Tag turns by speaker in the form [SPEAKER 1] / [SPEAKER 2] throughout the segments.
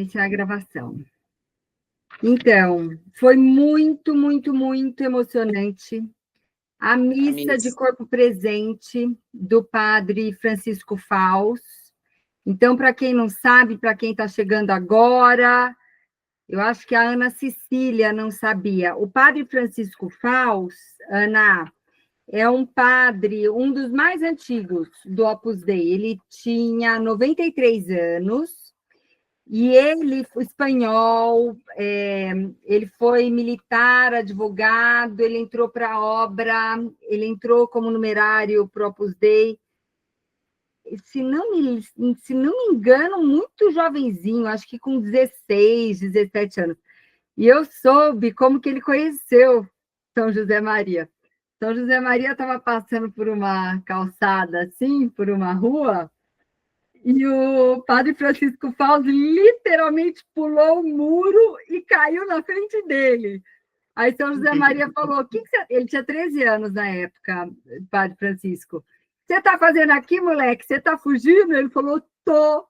[SPEAKER 1] iniciar a gravação. Então, foi muito, muito, muito emocionante a missa de corpo presente do padre Francisco Faus. Então, para quem não sabe, para quem está chegando agora, eu acho que a Ana Cecília não sabia. O padre Francisco Faus, Ana, é um padre, um dos mais antigos do Opus Dei. Ele tinha 93 anos. E ele foi espanhol, ele foi militar, advogado, ele entrou para a obra, ele entrou como numerário para o Opus Dei. Se não me engano, muito jovenzinho, acho que com 16, 17 anos. E eu soube como que ele conheceu São José Maria. São José Maria estava passando por uma calçada, assim, por uma rua, e o padre Francisco Faus literalmente pulou o muro e caiu na frente dele. Aí São José Maria falou, ele tinha 13 anos na época, padre Francisco. O que você está fazendo aqui, moleque? Você está fugindo? Ele falou, tô.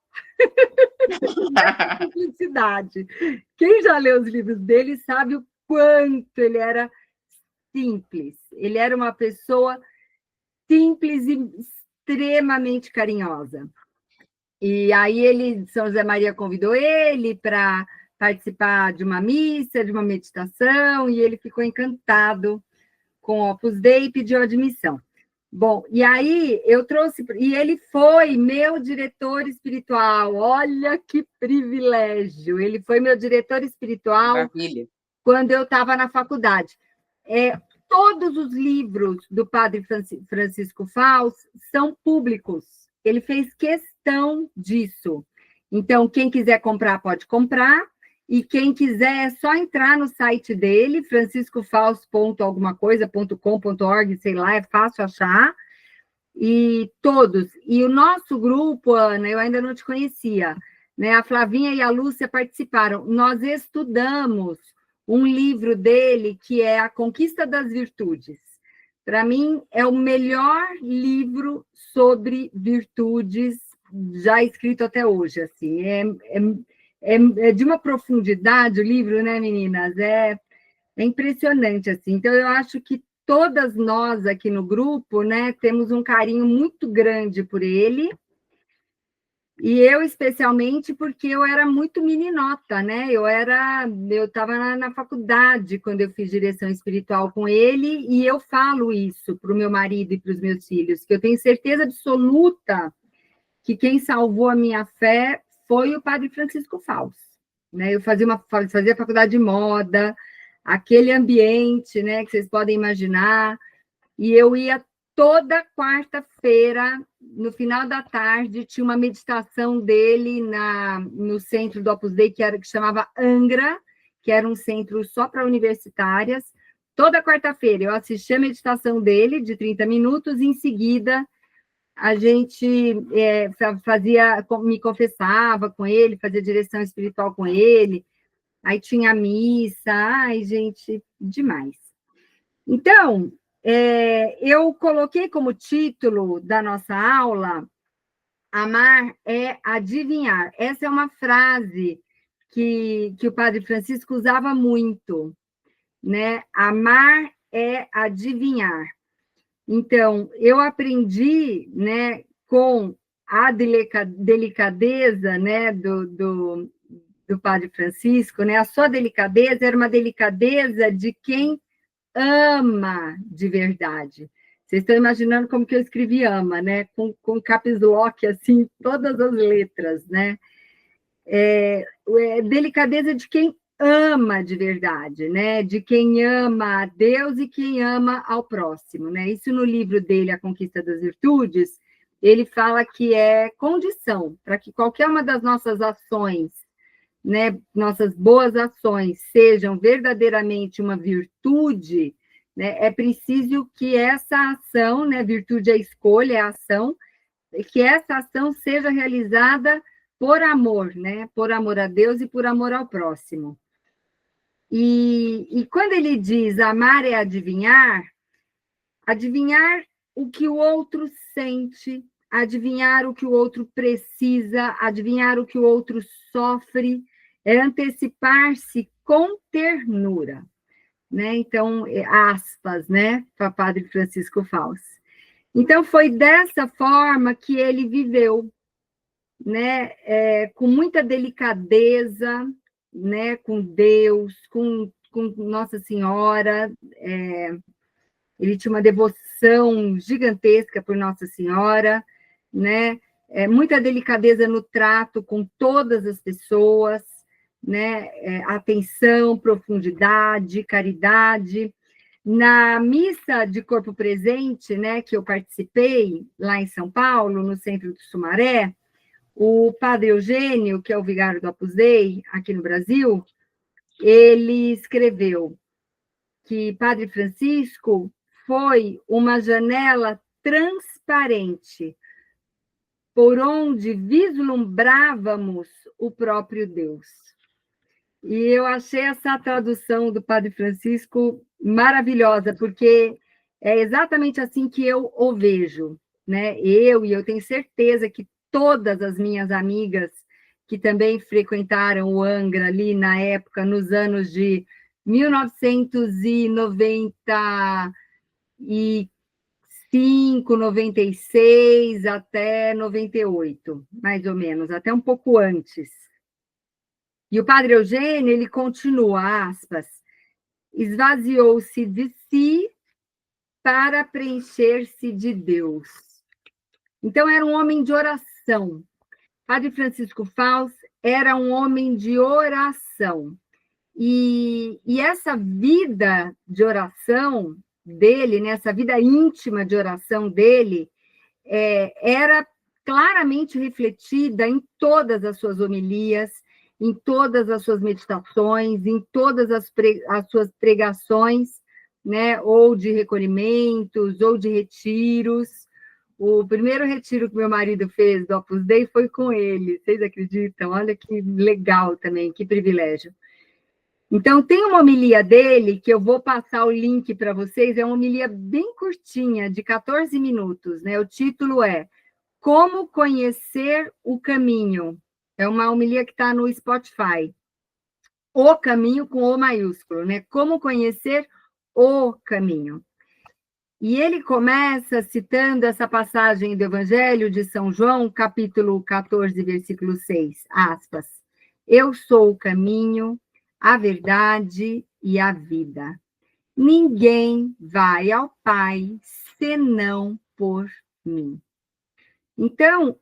[SPEAKER 1] Simplicidade. Quem já leu os livros dele sabe o quanto ele era simples. Ele era uma pessoa simples e extremamente carinhosa. E aí São José Maria convidou ele para participar de uma missa, de uma meditação, e ele ficou encantado com o Opus Dei e pediu admissão. Bom, e aí eu trouxe, e ele foi meu diretor espiritual, olha que privilégio, ele foi meu diretor espiritual. Maravilha. Quando eu estava na faculdade. Todos os livros do padre Francisco Faus são públicos, ele fez questão disso. Então, quem quiser comprar, pode comprar, e quem quiser é só entrar no site dele, franciscofaus.algumacoisa.com.org, sei lá, é fácil achar, e todos. E o nosso grupo, Ana, eu ainda não te conhecia, né? A Flavinha e a Lúcia participaram. Nós estudamos um livro dele que é A Conquista das Virtudes. Para mim, é o melhor livro sobre virtudes já escrito até hoje. Assim. É de uma profundidade o livro, né, meninas? É impressionante. Assim. Então, eu acho que todas nós aqui no grupo, né, temos um carinho muito grande por ele. E eu, especialmente, porque eu era muito meninota, né? Eu estava na faculdade quando eu fiz direção espiritual com ele, e eu falo isso para o meu marido e para os meus filhos, que eu tenho certeza absoluta que quem salvou a minha fé foi o padre Francisco Faus. Né? Eu fazia faculdade de moda, aquele ambiente, né, que vocês podem imaginar, e eu ia toda quarta-feira, no final da tarde, tinha uma meditação dele no centro do Opus Dei, que chamava Angra, que era um centro só para universitárias. Toda quarta-feira eu assistia a meditação dele, de 30 minutos, e em seguida a gente me confessava com ele, fazia direção espiritual com ele, aí tinha a missa, ai, gente, demais. Então, eu coloquei como título da nossa aula, amar é adivinhar. Essa é uma frase que o padre Francisco usava muito, né? Amar é adivinhar. Então, eu aprendi, né, com a delicadeza, né, do padre Francisco, né? A sua delicadeza era uma delicadeza de quem ama de verdade. Vocês estão imaginando como que eu escrevi ama, né? Com caps lock, assim, todas as letras, né? Delicadeza de quem ama de verdade, né? De quem ama a Deus e quem ama ao próximo, né? Isso no livro dele, A Conquista das Virtudes, ele fala que é condição para que qualquer uma das nossas ações, né, nossas boas ações sejam verdadeiramente uma virtude, né, é preciso que essa ação, né, virtude é escolha, é ação, que essa ação seja realizada por amor, né, por amor a Deus e por amor ao próximo. E quando ele diz amar é adivinhar o que o outro sente, adivinhar o que o outro precisa, adivinhar o que o outro sofre, é antecipar-se com ternura, né? Então, aspas, né, para Padre Francisco Fauci. Então, foi dessa forma que ele viveu, né, com muita delicadeza, né, com Deus, com Nossa Senhora. Ele tinha uma devoção gigantesca por Nossa Senhora, né? Muita delicadeza no trato com todas as pessoas, né? Atenção, profundidade, caridade. Na missa de corpo presente, né, que eu participei lá em São Paulo, no centro do Sumaré, o padre Eugênio, que é o vigário do Opus Dei aqui no Brasil, ele escreveu que Padre Francisco foi uma janela transparente por onde vislumbrávamos o próprio Deus. E eu achei essa tradução do Padre Francisco maravilhosa, porque é exatamente assim que eu o vejo, né? Eu tenho certeza que todas as minhas amigas que também frequentaram o Angra ali na época, nos anos de 1995, 96 até 98, mais ou menos, até um pouco antes. E o padre Eugênio, ele continua, aspas, esvaziou-se de si para preencher-se de Deus. Então, era um homem de oração. Padre Francisco Fauci era um homem de oração. E essa vida de oração dele, né, essa vida íntima de oração dele, era claramente refletida em todas as suas homilias, em todas as suas meditações, em todas as suas pregações, né, ou de recolhimentos, ou de retiros. O primeiro retiro que meu marido fez do Opus Dei foi com ele, vocês acreditam? Olha que legal também, que privilégio. Então, tem uma homilia dele, que eu vou passar o link para vocês, é uma homilia bem curtinha, de 14 minutos, né? O título é Como Conhecer o Caminho. É uma homilia que está no Spotify. O Caminho com O maiúsculo, né? Como Conhecer o Caminho. E ele começa citando essa passagem do Evangelho de São João, capítulo 14, versículo 6, aspas. Eu sou o caminho, a verdade e a vida. Ninguém vai ao Pai senão por mim. Então,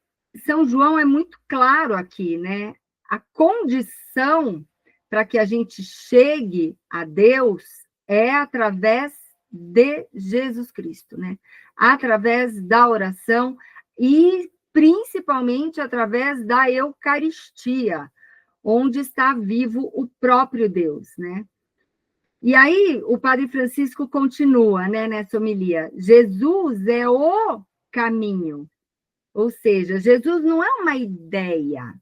[SPEAKER 1] São João é muito claro aqui, né? A condição para que a gente chegue a Deus é através de Jesus Cristo, né? Através da oração e principalmente através da Eucaristia, onde está vivo o próprio Deus, né? E aí o Padre Francisco continua, né, nessa homilia. Jesus é o caminho. Ou seja, Jesus não é uma ideia.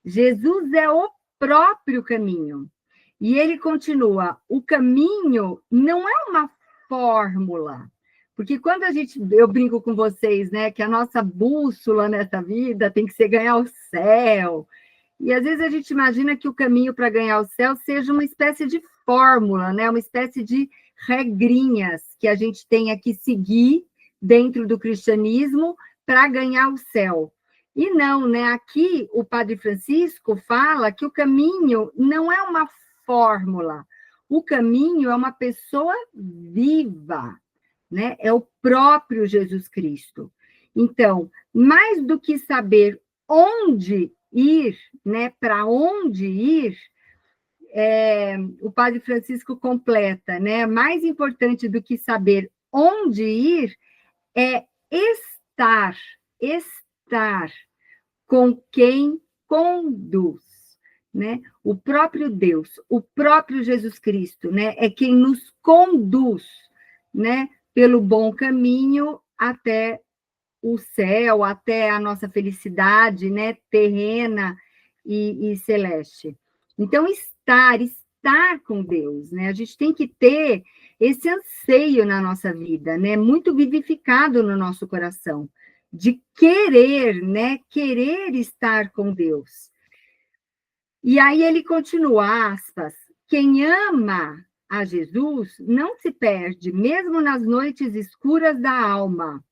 [SPEAKER 1] Jesus é o próprio caminho. E ele continua, o caminho não é uma fórmula. Porque quando eu brinco com vocês, né, que a nossa bússola nessa vida tem que ser ganhar o céu. E às vezes a gente imagina que o caminho para ganhar o céu seja uma espécie de fórmula, né, uma espécie de regrinhas que a gente tenha que seguir dentro do cristianismo para ganhar o céu. E não, né? Aqui o Padre Francisco fala que o caminho não é uma fórmula, o caminho é uma pessoa viva, né? É o próprio Jesus Cristo. Então, mais do que saber onde ir, né? Para onde ir, o Padre Francisco completa, né? Mais importante do que saber onde ir é estar com quem conduz, né? O próprio Deus, o próprio Jesus Cristo, né? É quem nos conduz, né? Pelo bom caminho até o céu, até a nossa felicidade, né? Terrena e celeste. Então, estar com Deus, né? A gente tem que ter esse anseio na nossa vida, né? Muito vivificado no nosso coração, de querer, né? Querer estar com Deus. E aí ele continua, aspas, quem ama a Jesus não se perde, mesmo nas noites escuras da alma.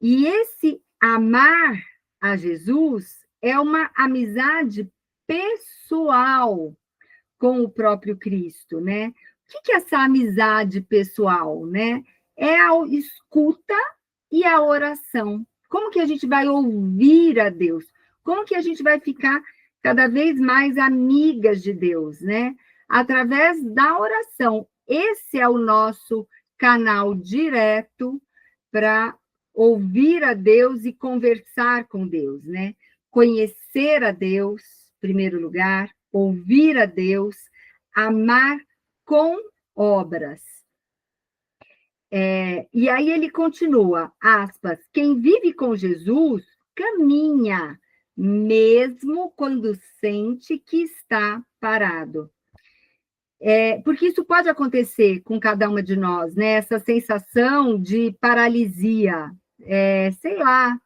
[SPEAKER 1] E esse amar a Jesus é uma amizade pessoal com o próprio Cristo, né? O que é essa amizade pessoal, né? É a escuta e a oração. Como que a gente vai ouvir a Deus? Como que a gente vai ficar cada vez mais amigas de Deus, né? Através da oração. Esse é o nosso canal direto para ouvir a Deus e conversar com Deus, né? Conhecer a Deus, em primeiro lugar, ouvir a Deus, amar com obras. E aí ele continua, aspas, quem vive com Jesus caminha, mesmo quando sente que está parado. Porque isso pode acontecer com cada uma de nós, né? Essa sensação de paralisia, sei lá,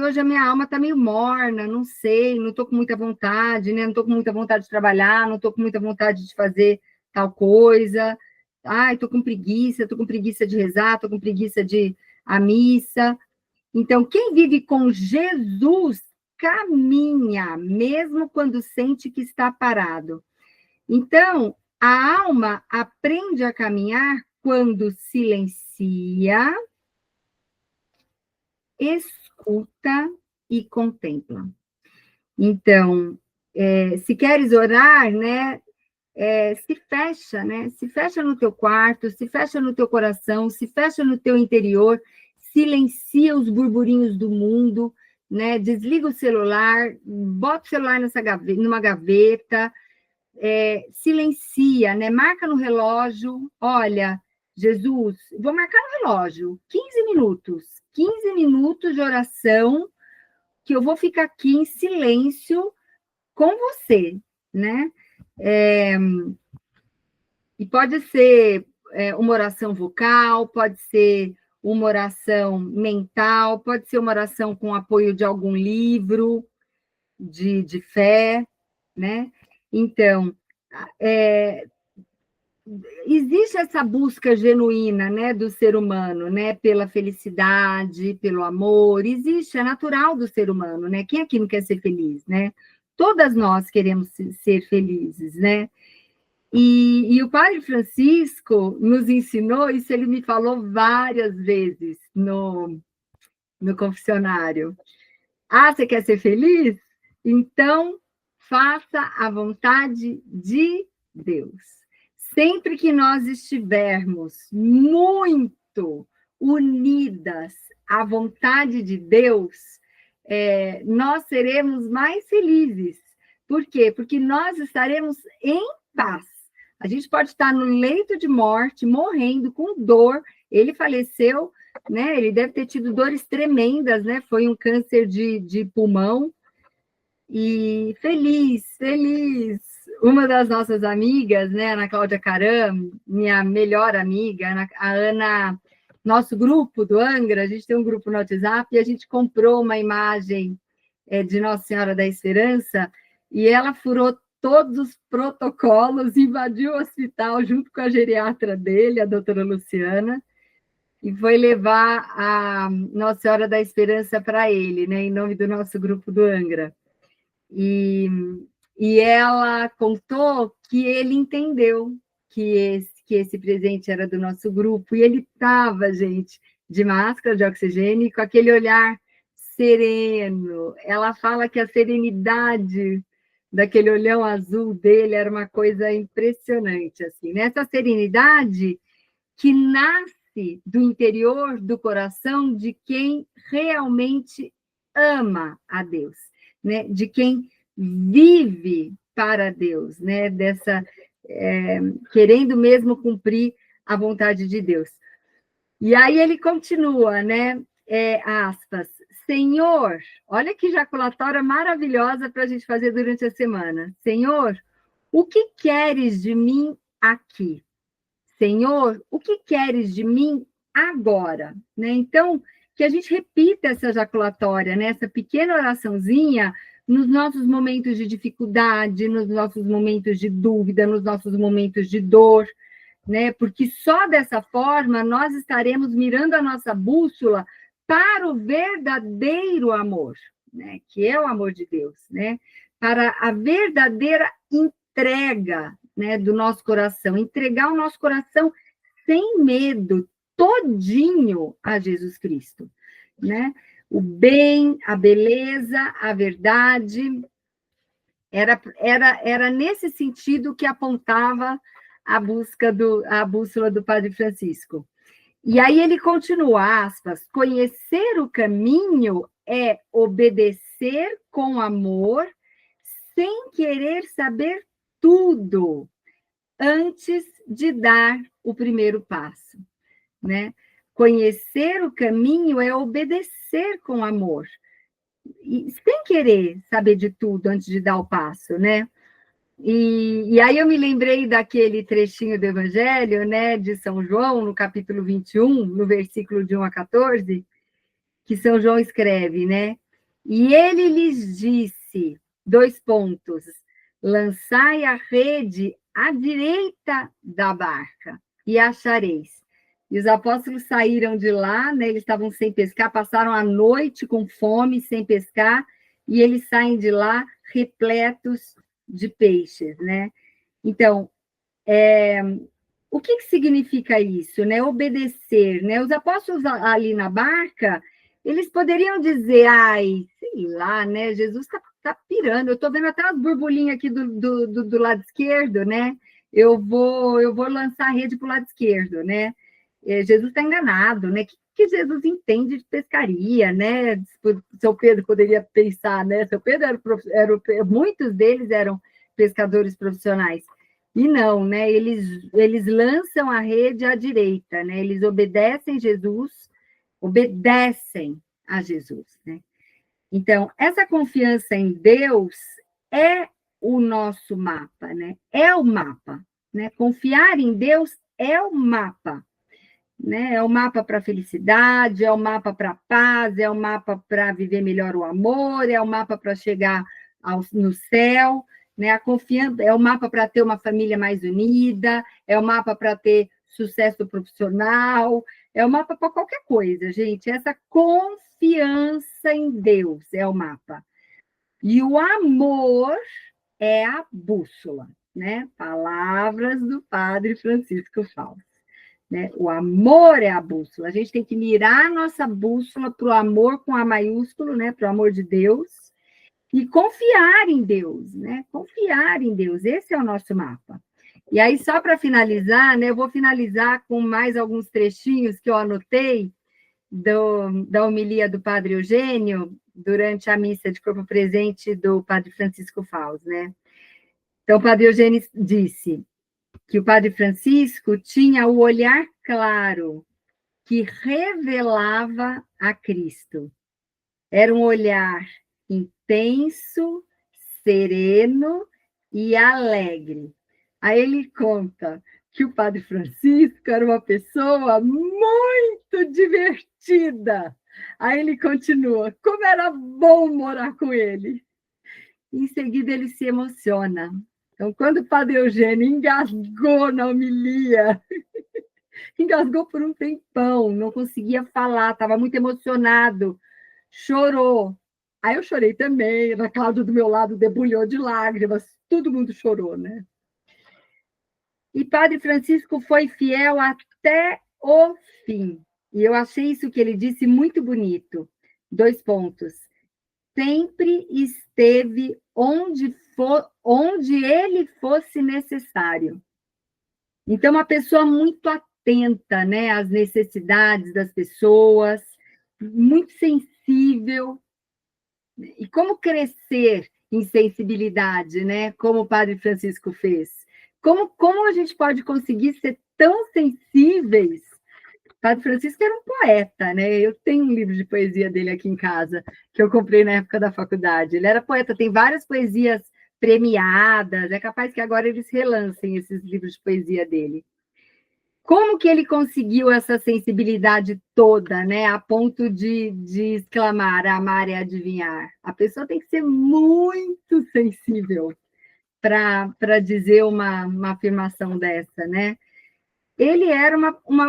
[SPEAKER 1] hoje a minha alma está meio morna, não sei, não estou com muita vontade, né? Não estou com muita vontade de trabalhar, não estou com muita vontade de fazer tal coisa. Estou com preguiça de rezar, estou com preguiça de ir à missa. Então, quem vive com Jesus caminha, mesmo quando sente que está parado. Então, a alma aprende a caminhar quando silencia, escuta e contempla. Então, se queres orar, né, se fecha, né? Se fecha no teu quarto, se fecha no teu coração, se fecha no teu interior, silencia os burburinhos do mundo, né? Desliga o celular, bota o celular numa gaveta, silencia, né? Marca no relógio, olha, Jesus, vou marcar no relógio, 15 minutos de oração, que eu vou ficar aqui em silêncio com você, né? E pode ser uma oração vocal, pode ser uma oração mental, pode ser uma oração com apoio de algum livro de fé, né? Então, existe essa busca genuína, né, do ser humano, né, pela felicidade, pelo amor, existe, é natural do ser humano, né? Quem aqui não quer ser feliz, né? Todas nós queremos ser felizes, né? E o Padre Francisco nos ensinou, isso ele me falou várias vezes no confessionário. Você quer ser feliz? Então, faça a vontade de Deus. Sempre que nós estivermos muito unidas à vontade de Deus, nós seremos mais felizes. Por quê? Porque nós estaremos em paz. A gente pode estar no leito de morte, morrendo, com dor. Ele faleceu, né? Ele deve ter tido dores tremendas, né? Foi um câncer de pulmão. E feliz. Uma das nossas amigas, né, Ana Cláudia Caram, minha melhor amiga, a Ana, nosso grupo do Angra, a gente tem um grupo no WhatsApp, e a gente comprou uma imagem de Nossa Senhora da Esperança, e ela furou todos os protocolos, invadiu o hospital junto com a geriatra dele, a doutora Luciana, e foi levar a Nossa Senhora da Esperança para ele, né, em nome do nosso grupo do Angra. E ela contou que ele entendeu que esse presente era do nosso grupo, e ele estava, gente, de máscara de oxigênio, e com aquele olhar sereno. Ela fala que a serenidade daquele olhão azul dele era uma coisa impressionante, assim, né? Essa serenidade que nasce do interior do coração de quem realmente ama a Deus, né? De quem vive para Deus, né? Querendo mesmo cumprir a vontade de Deus. E aí ele continua, né? Aspas, Senhor, olha que jaculatória maravilhosa para a gente fazer durante a semana. Senhor, o que queres de mim aqui? Senhor, o que queres de mim agora? Né? Então, que a gente repita essa jaculatória, né? Essa pequena oraçãozinha, nos nossos momentos de dificuldade, nos nossos momentos de dúvida, nos nossos momentos de dor, né? Porque só dessa forma nós estaremos mirando a nossa bússola para o verdadeiro amor, né? Que é o amor de Deus, né? Para a verdadeira entrega, né, do nosso coração, entregar o nosso coração sem medo, todinho a Jesus Cristo, né? O bem, a beleza, a verdade, era nesse sentido que apontava a bússola do Padre Francisco. E aí ele continua, aspas, conhecer o caminho é obedecer com amor, sem querer saber tudo, antes de dar o primeiro passo, né? Conhecer o caminho é obedecer com amor, e sem querer saber de tudo antes de dar o passo, né? E aí eu me lembrei daquele trechinho do Evangelho, né, de São João, no capítulo 21, no versículo de 1 a 14, que São João escreve, né? E ele lhes disse, dois pontos, lançai a rede à direita da barca e achareis. E os apóstolos saíram de lá, né? Eles estavam sem pescar, passaram a noite com fome, sem pescar, e eles saem de lá repletos de peixes, né? Então, o que significa isso, né? Obedecer, né? Os apóstolos ali na barca, eles poderiam dizer, ai, sei lá, né? Jesus tá pirando. Eu estou vendo até as burbulinhas aqui do lado esquerdo, né? Eu vou lançar a rede para o lado esquerdo, né? Jesus está enganado, né? O que Jesus entende de pescaria, né? São Pedro poderia pensar, né? São Pedro muitos deles eram pescadores profissionais. E não, né? Eles lançam a rede à direita, né? Eles obedecem a Jesus, né? Então, essa confiança em Deus é o nosso mapa, né? É o mapa, né? Confiar em Deus é o mapa, né? É o mapa para a felicidade, é o mapa para a paz, é o mapa para viver melhor o amor, é o mapa para chegar no céu, né? A confiança é o mapa para ter uma família mais unida, é o mapa para ter sucesso profissional, é o mapa para qualquer coisa, gente. Essa confiança em Deus é o mapa. E o amor é a bússola, né? Palavras do Padre Francisco Fausto. Né? O amor é a bússola. A gente tem que mirar a nossa bússola para o amor com A maiúsculo, né? Para o amor de Deus, e confiar em Deus, né? Confiar em Deus. Esse é o nosso mapa. E aí, só para finalizar, né? Eu vou finalizar com mais alguns trechinhos que eu anotei da homilia do Padre Eugênio durante a missa de corpo presente do Padre Francisco Fausto, né? Então, o Padre Eugênio disse que o Padre Francisco tinha o olhar claro que revelava a Cristo. Era um olhar intenso, sereno e alegre. Aí ele conta que o Padre Francisco era uma pessoa muito divertida. Aí ele continua, como era bom morar com ele. Em seguida ele se emociona. Então, quando o Padre Eugênio engasgou na homilia, engasgou por um tempão, não conseguia falar, estava muito emocionado, chorou. Aí eu chorei também, a Cláudia do meu lado debulhou de lágrimas, todo mundo chorou, né? E Padre Francisco foi fiel até o fim. E eu achei isso que ele disse muito bonito. Dois pontos. Sempre esteve onde ele fosse necessário. Então, uma pessoa muito atenta, né, às necessidades das pessoas, muito sensível. E como crescer em sensibilidade, né? Como o Padre Francisco fez. Como a gente pode conseguir ser tão sensíveis? O Padre Francisco era um poeta, né? Eu tenho um livro de poesia dele aqui em casa, que eu comprei na época da faculdade. Ele era poeta, tem várias poesias premiadas, é capaz que agora eles relancem esses livros de poesia dele. Como que ele conseguiu essa sensibilidade toda, né? A ponto de exclamar, amar e adivinhar? A pessoa tem que ser muito sensível para dizer uma afirmação dessa, né? Ele era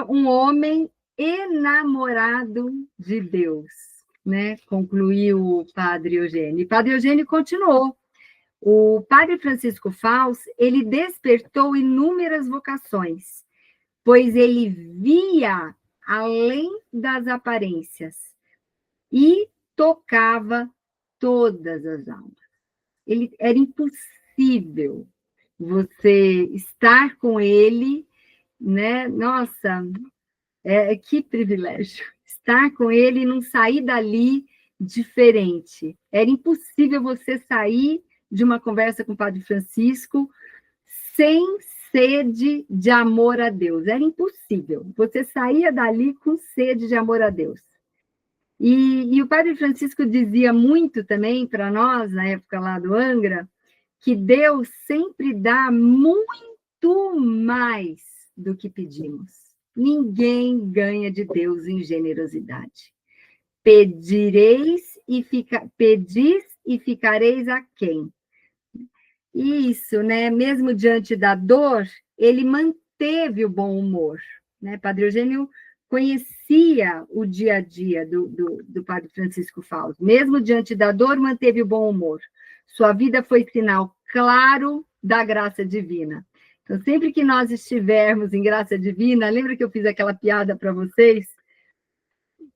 [SPEAKER 1] um homem enamorado de Deus, né? Concluiu o padre Eugênio. E padre Eugênio continuou. O padre Francisco Faus, ele despertou inúmeras vocações, pois ele via além das aparências e tocava todas as almas. Era impossível você estar com ele, né? Nossa, que privilégio estar com ele e não sair dali diferente. Era impossível você sair de uma conversa com o Padre Francisco sem sede de amor a Deus. Era impossível. Você saía dali com sede de amor a Deus. E o Padre Francisco dizia muito também para nós, na época lá do Angra, que Deus sempre dá muito mais do que pedimos. Ninguém ganha de Deus em generosidade. Pedis e ficareis a quem? Isso, né? Mesmo diante da dor, ele manteve o bom humor, né? Padre Eugênio conhecia o dia a dia do Padre Francisco Fausto. Mesmo diante da dor, manteve o bom humor. Sua vida foi sinal claro da graça divina. Então, sempre que nós estivermos em graça divina, lembra que eu fiz aquela piada para vocês?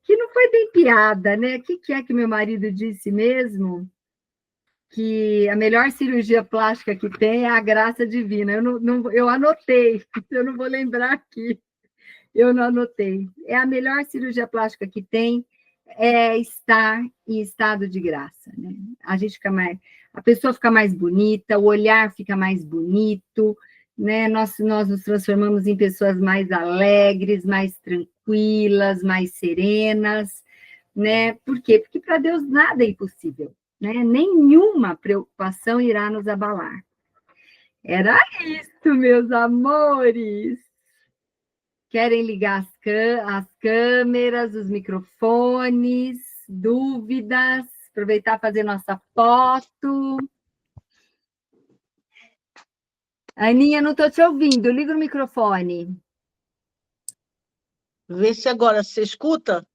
[SPEAKER 1] Que não foi bem piada, né? O que é que meu marido disse mesmo? Que a melhor cirurgia plástica que tem é a graça divina. Eu anotei, eu não vou lembrar aqui. Eu não anotei. É a melhor cirurgia plástica que tem é estar em estado de graça, né? A pessoa fica mais bonita, o olhar fica mais bonito, né? Nós nos transformamos em pessoas mais alegres, mais tranquilas, mais serenas, né? Por quê? Porque para Deus nada é impossível, né? Nenhuma preocupação irá nos abalar. Era isso, meus amores. Querem ligar as câmeras, os microfones, dúvidas, aproveitar fazer nossa foto. Aninha, não estou te ouvindo, liga o microfone.
[SPEAKER 2] Vê se agora se escuta.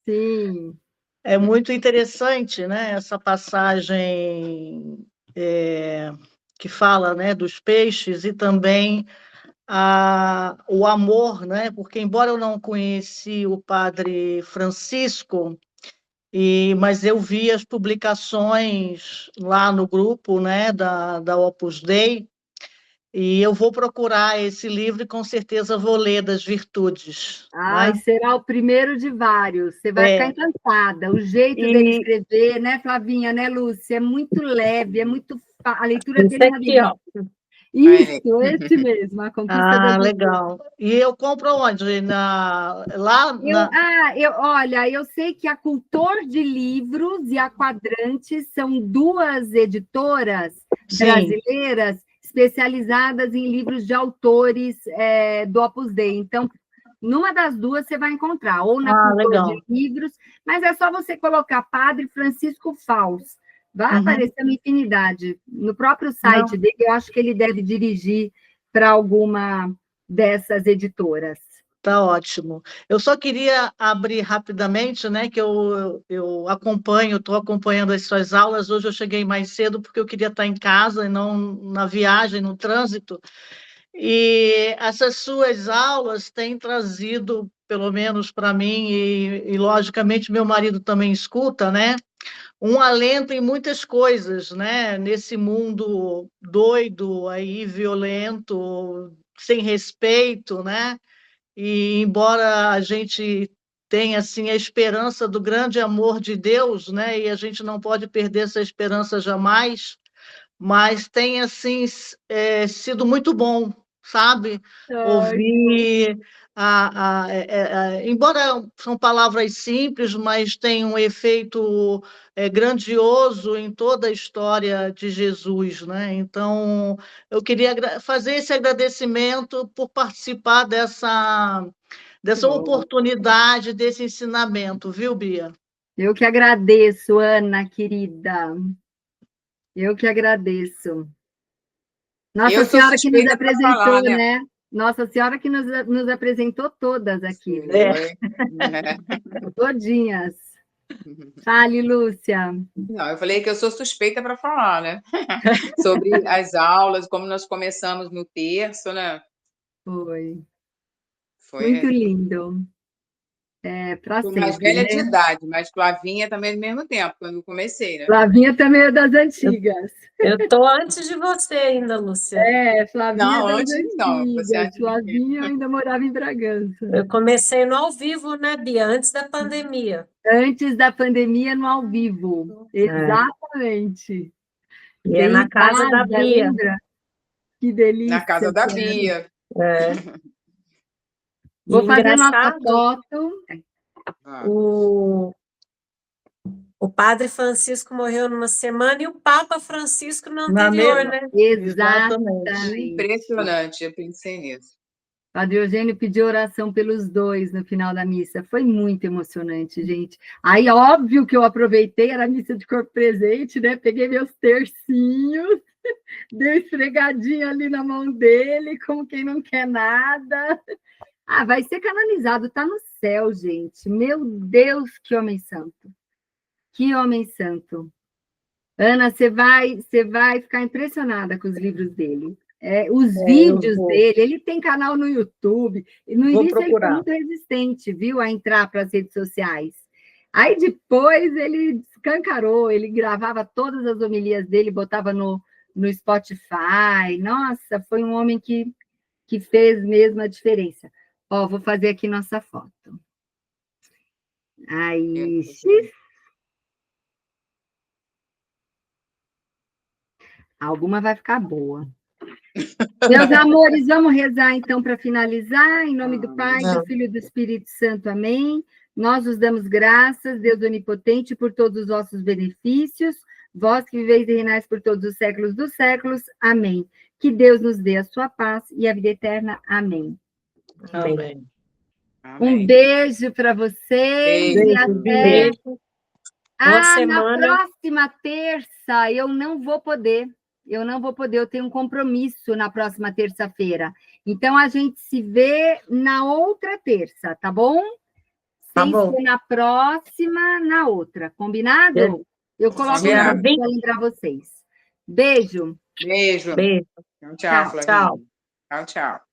[SPEAKER 1] Sim.
[SPEAKER 2] É muito interessante, né, essa passagem que fala, né, dos peixes e também o amor, né, porque embora eu não conheci o padre Francisco, mas eu vi as publicações lá no grupo, né, da Opus Dei, e eu vou procurar esse livro e com certeza vou ler das virtudes,
[SPEAKER 1] Ai,
[SPEAKER 2] né?
[SPEAKER 1] será o primeiro de vários. Você vai ficar
[SPEAKER 2] É,
[SPEAKER 1] encantada. O jeito dele
[SPEAKER 2] e
[SPEAKER 1] escrever, né, Flavinha, né, Lúcia? É muito leve, é muito. A leitura
[SPEAKER 3] Isso
[SPEAKER 1] dele é uma
[SPEAKER 3] aqui, ó.
[SPEAKER 1] delícia. Isso, esse mesmo, A Conquista da Virtude.
[SPEAKER 2] legal. E eu compro onde? Lá
[SPEAKER 1] Olha, eu sei que a Cultor de Livros e a Quadrantes são duas editoras
[SPEAKER 2] sim.
[SPEAKER 1] brasileiras especializadas em livros de autores do Opus Dei. Então, numa das duas você vai encontrar, ou na Cultor de
[SPEAKER 2] Legal.
[SPEAKER 1] Livros, mas é só você colocar Padre Francisco Faus. Vai
[SPEAKER 2] Uhum.
[SPEAKER 1] aparecer uma infinidade. No próprio site
[SPEAKER 2] Não.
[SPEAKER 1] dele, eu acho que ele deve dirigir para alguma dessas editoras.
[SPEAKER 2] Tá ótimo. Eu só queria abrir rapidamente, né, que eu estou acompanhando as suas aulas. Hoje eu cheguei mais cedo porque eu queria estar em casa e não na viagem, no trânsito. E essas suas aulas têm trazido, pelo menos para mim, e logicamente meu marido também escuta, né, um alento em muitas coisas, né, nesse mundo doido aí, violento, sem respeito, né? E embora a gente tenha assim a esperança do grande amor de Deus, né? E a gente não pode perder essa esperança jamais, mas tem assim sido muito bom sabe? Ouvir, embora são palavras simples, mas tem um efeito grandioso em toda a história de Jesus, né? Então, eu queria fazer esse agradecimento por participar dessa oportunidade, desse ensinamento, viu, Bia?
[SPEAKER 1] Eu que agradeço, Ana, querida. Eu que agradeço. Nossa
[SPEAKER 3] Eu sou
[SPEAKER 1] Senhora que nos
[SPEAKER 3] suspeita para
[SPEAKER 1] apresentou,
[SPEAKER 3] falar, né?
[SPEAKER 1] né? Nossa Senhora que nos apresentou todas aqui.
[SPEAKER 3] Foi.
[SPEAKER 1] Todinhas. Fale, Lúcia.
[SPEAKER 3] Não, eu falei que eu sou suspeita para falar, né? Sobre as aulas, como nós começamos no terço, né?
[SPEAKER 1] Foi.
[SPEAKER 3] Foi.
[SPEAKER 1] Muito lindo. Para
[SPEAKER 3] Sou mais
[SPEAKER 1] sempre,
[SPEAKER 3] velha de
[SPEAKER 1] né?
[SPEAKER 3] idade, mas Flavinha também ao mesmo tempo, quando eu comecei, né?
[SPEAKER 1] Flavinha também é das antigas.
[SPEAKER 4] Eu estou antes de você ainda, Lúcia.
[SPEAKER 1] Flavinha
[SPEAKER 3] Não,
[SPEAKER 1] é das
[SPEAKER 3] antes não. Você
[SPEAKER 1] antigas.
[SPEAKER 3] antes de mim.
[SPEAKER 1] Flavinha ainda morava em Bragança.
[SPEAKER 4] Eu comecei no ao vivo, né, Bia? Antes da pandemia.
[SPEAKER 1] Antes da pandemia, no ao vivo. Exatamente.
[SPEAKER 4] E é na casa da Bia.
[SPEAKER 1] Lembra? Que delícia.
[SPEAKER 3] Na casa da Bia.
[SPEAKER 1] Vou fazer nossa foto.
[SPEAKER 4] O Padre Francisco morreu numa semana e o Papa Francisco no anterior, né?
[SPEAKER 1] Exatamente.
[SPEAKER 3] Impressionante, eu pensei nisso.
[SPEAKER 1] Padre Eugênio pediu oração pelos dois no final da missa. Foi muito emocionante, gente. Aí, óbvio que eu aproveitei, era a missa de corpo presente, né? Peguei meus tercinhos, dei esfregadinha ali na mão dele, como quem não quer nada. Vai ser canonizado, tá no céu, gente. Meu Deus, que homem santo. Que homem santo. Ana, você vai ficar impressionada com os livros dele. Os vídeos dele, ele tem canal no YouTube. No início ele foi muito resistente, viu, a entrar para as redes sociais. Aí depois ele escancarou, ele gravava todas as homilias dele, botava no Spotify. Nossa, foi um homem que fez mesmo a diferença. Vou fazer aqui nossa foto. Aí, alguma vai ficar boa. Meus amores, vamos rezar então para finalizar, em nome do Pai, do Filho e do Espírito Santo, amém. Nós os damos graças, Deus onipotente, por todos os vossos benefícios, vós que viveis e reinais por todos os séculos dos séculos, amém. Que Deus nos dê a sua paz e a vida eterna, amém.
[SPEAKER 2] Amém.
[SPEAKER 1] Um beijo para vocês.
[SPEAKER 3] Beijo,
[SPEAKER 1] e até...
[SPEAKER 4] Beijo.
[SPEAKER 1] Na próxima terça eu não vou poder, eu tenho um compromisso na próxima terça-feira. Então, a gente se vê na outra terça, tá bom? Sem ser na próxima, na outra. Combinado? Eu coloco para lembrar vocês. Beijo.
[SPEAKER 3] Beijo.
[SPEAKER 4] Beijo.
[SPEAKER 3] Tchau, Flavinha.
[SPEAKER 4] Tchau.
[SPEAKER 3] Tchau, tchau.